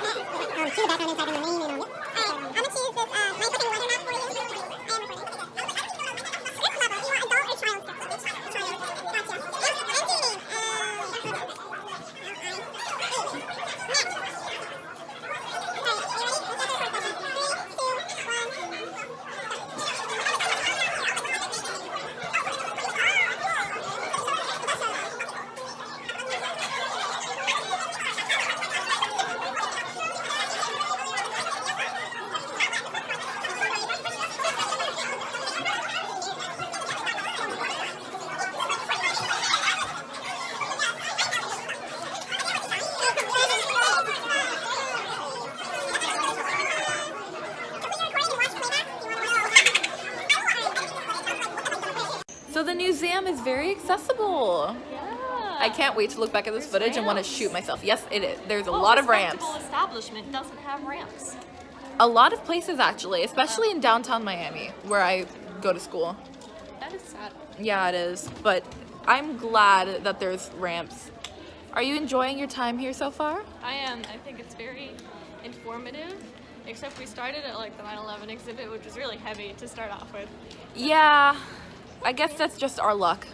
choose the background and type in the name and all. Alright, I'm gonna choose this, my second watermark for you. I am recording. Script level, do you want adult or child script? Child. Gotcha. Entity name. Next. Alright, you ready? Let's get this first session. 3, 2, 1. So the Newseum is very accessible. Yeah. I can't wait to look back at this footage and want to shoot myself. Yes, it is. There's a lot of ramps. Well, this establishment doesn't have ramps. A lot of places actually, especially in downtown Miami, where I go to school. That is sad. Yeah, it is. But I'm glad that there's ramps. Are you enjoying your time here so far? I am. I think it's very informative. Except we started at like the 9/11 exhibit, which was really heavy to start off with. Yeah, I guess that's just our luck.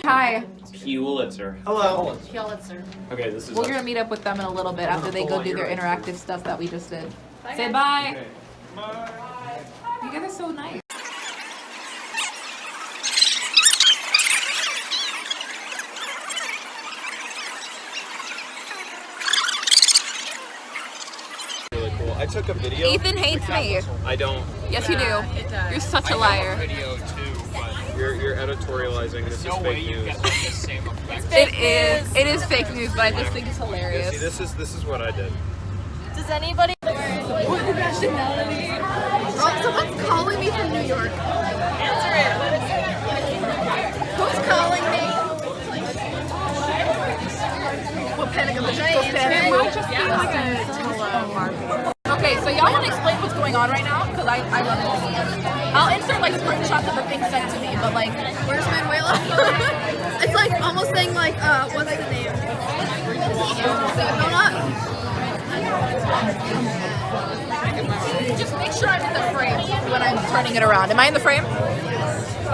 Hi. Pulitzer. Hello. Okay, this is We're us. gonna meet up with them in a little bit after they go do their interactive stuff that we just did. Say guys. bye. Okay. Bye. You guys are so nice. Really cool. I took a video. Ethan hates me. I don't. Yes, you do. It does. You're such a I liar. have a video too, but you're editorializing. This is fake news. It is fake news, but I just think it's Yeah, hilarious. see, this is what I did. Does anybody? Someone's calling me from New York. Answer it. Who's calling me? What Panic of the Giant? Okay, so y'all want to explain what's going on right now? Because I love it. I'll insert like screenshots of the things sent to me, but like, Where's Manuela? It's like almost saying like, what's the name? Donut? just make sure I'm in the frame when I'm turning it around. Am I in the frame?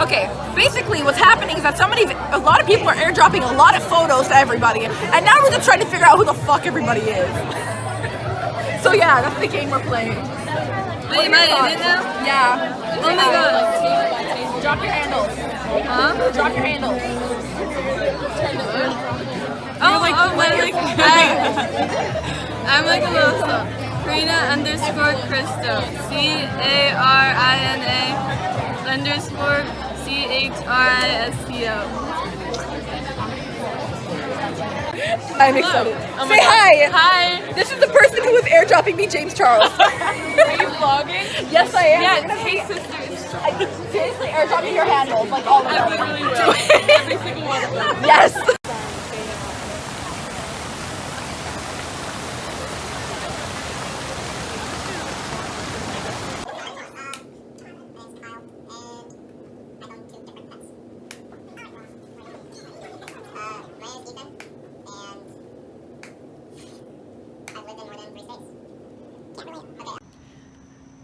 Okay, basically what's happening is that a lot of people are airdropping a lot of photos to everybody, and now we're just trying to figure out who the fuck everybody is. So yeah, that's the game we're playing. Wait, am I in it now? Yeah. Oh my god. Drop your handles. Huh? Drop your handles. I'm like a little slow. Karina_Cristo. CARINA_CHRISTO. I'm excited. Oh my Say God. hi. Hi. This is the person who was airdropping me, James Charles. Are you vlogging? Yes, I am. Yeah, hey sisters. I seriously airdropping your handles, like all of I them. literally will. Every single one of them. Yes.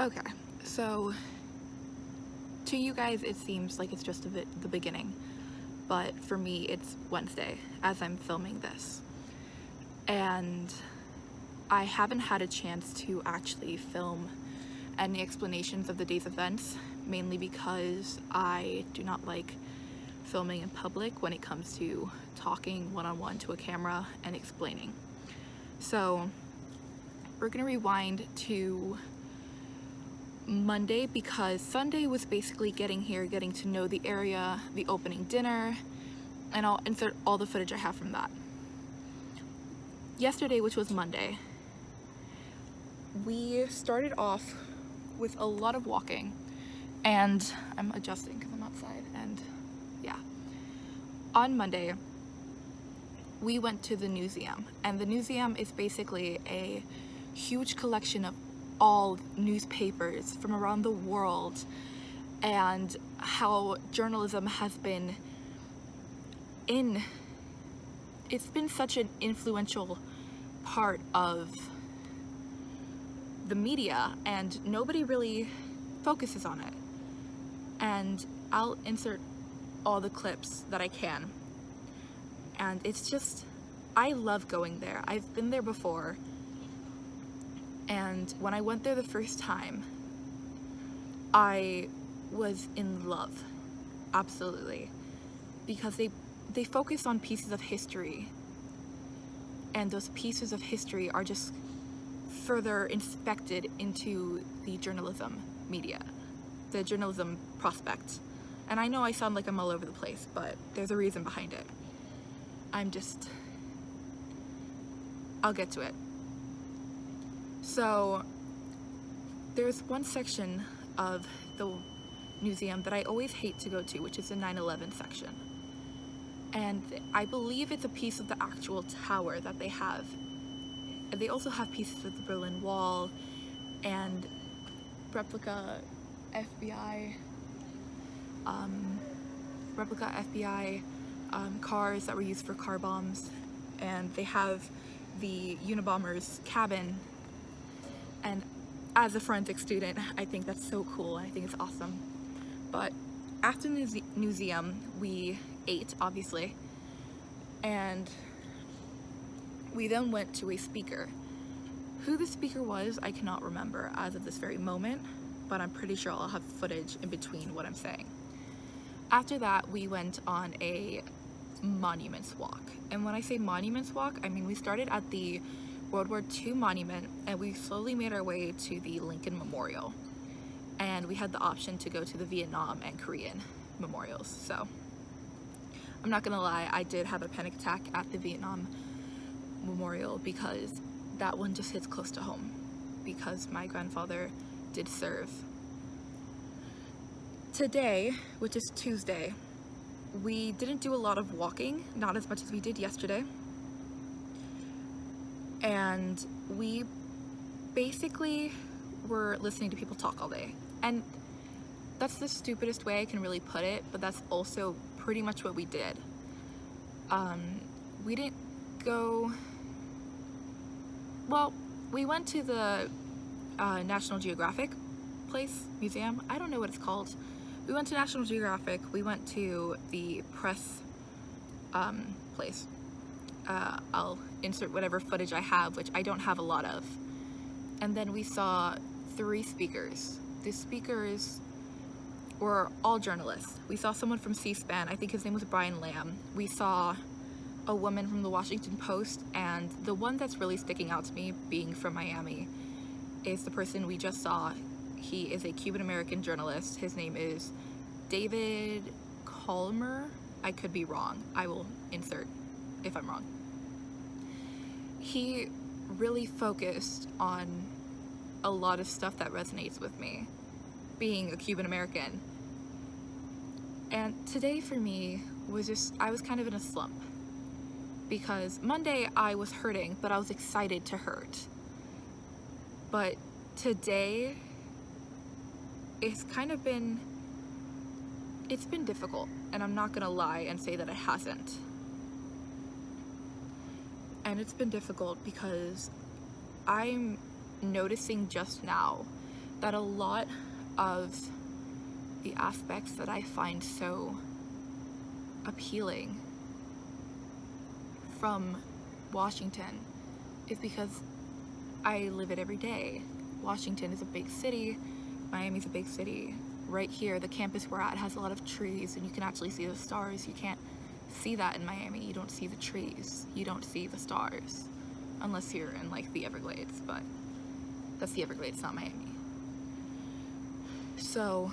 Okay, so to you guys it seems like it's just the beginning, but for me it's Wednesday as I'm filming this, and I haven't had a chance to actually film any explanations of the day's events, mainly because I do not like filming in public when it comes to talking one-on-one to a camera and explaining. So we're gonna rewind to Monday because Sunday was basically getting here, getting to know the area, the opening dinner, and I'll insert all the footage I have from that. Yesterday, which was Monday, we started off with a lot of walking, and I'm adjusting because I'm outside, and yeah. On Monday, we went to the Newseum, and the Newseum is basically a huge collection of all newspapers from around the world, and how journalism has been it's been such an influential part of the media and nobody really focuses on it. And I'll insert all the clips that I can. And it's just, I love going there. I've been there before. And when I went there the first time, I was in love, absolutely, because they focus on pieces of history, and those pieces of history are just further inspected into the journalism media, the journalism prospect. And I know I sound like I'm all over the place, but there's a reason behind it. I'll get to it. So there's one section of the Newseum that I always hate to go to, which is the 9/11 section. And I believe it's a piece of the actual tower that they have. And they also have pieces of the Berlin Wall and replica FBI cars that were used for car bombs. And they have the Unabomber's cabin. And as a forensic student, I think that's so cool. I think it's awesome. But after the Newseum, we ate, obviously, and we then went to a speaker. Who the speaker was, I cannot remember as of this very moment, but I'm pretty sure I'll have footage in between what I'm saying. After that, we went on a monuments walk. And when I say monuments walk, I mean we started at the World War II monument and we slowly made our way to the Lincoln Memorial. And we had the option to go to the Vietnam and Korean memorials. So I'm not gonna lie, I did have a panic attack at the Vietnam Memorial because that one just hits close to home, because my grandfather did serve. Today, which is Tuesday, we didn't do a lot of walking, not as much as we did yesterday. And we basically were listening to people talk all day. And that's the stupidest way I can really put it, but that's also pretty much what we did. We didn't go, well, we went to the National Geographic museum, I don't know what it's called. We went to National Geographic, we went to the press place. I'll insert whatever footage I have, which I don't have a lot of. And then we saw 3 speakers. The speakers were all journalists. We saw someone from C-SPAN, I think his name was Brian Lamb. We saw a woman from the Washington Post, and the one that's really sticking out to me, being from Miami, is the person we just saw. He is a Cuban-American journalist. His name is David Colmer. I could be wrong. I will insert if I'm wrong. He really focused on a lot of stuff that resonates with me, being a Cuban-American. And today for me was just, I was kind of in a slump. Because Monday I was hurting, but I was excited to hurt. But today, it's been difficult, and I'm not gonna lie and say that it hasn't. And it's been difficult because I'm noticing just now that a lot of the aspects that I find so appealing from Washington is because I live it every day. Washington is a big city, Miami's a big city. Right here, the campus we're at has a lot of trees and you can actually see the stars. You can't see that in Miami. You don't see the trees, you don't see the stars, unless you're in like the Everglades, but that's the Everglades, not Miami. So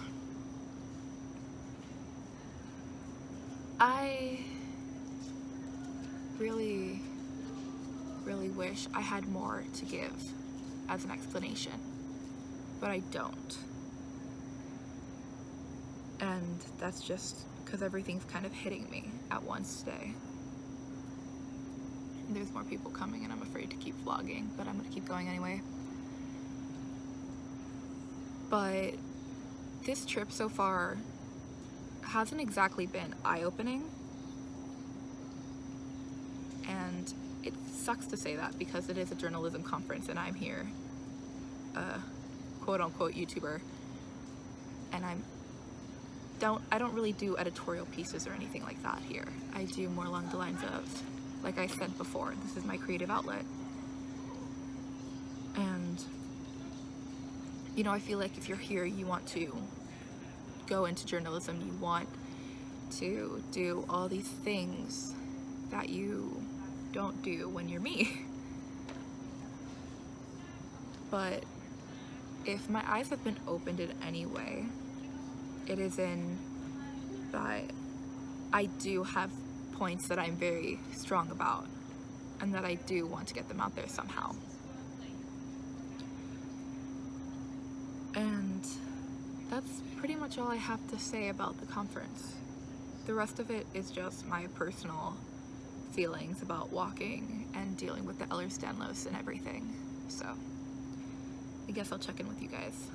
I really wish I had more to give as an explanation, but I don't. And that's just because everything's kind of hitting me at once today. And there's more people coming and I'm afraid to keep vlogging, but I'm gonna keep going anyway. But this trip so far hasn't exactly been eye-opening. And it sucks to say that because it is a journalism conference and I'm here, quote unquote YouTuber, and I don't really do editorial pieces or anything like that here. I do more along the lines of, like I said before, this is my creative outlet. And, you know, I feel like if you're here, you want to go into journalism, you want to do all these things that you don't do when you're me. But if my eyes have been opened in any way, it is in that I do have points that I'm very strong about and that I do want to get them out there somehow. And that's pretty much all I have to say about the conference. The rest of it is just my personal feelings about walking and dealing with the Ehlers-Danlos and everything. So I guess I'll check in with you guys.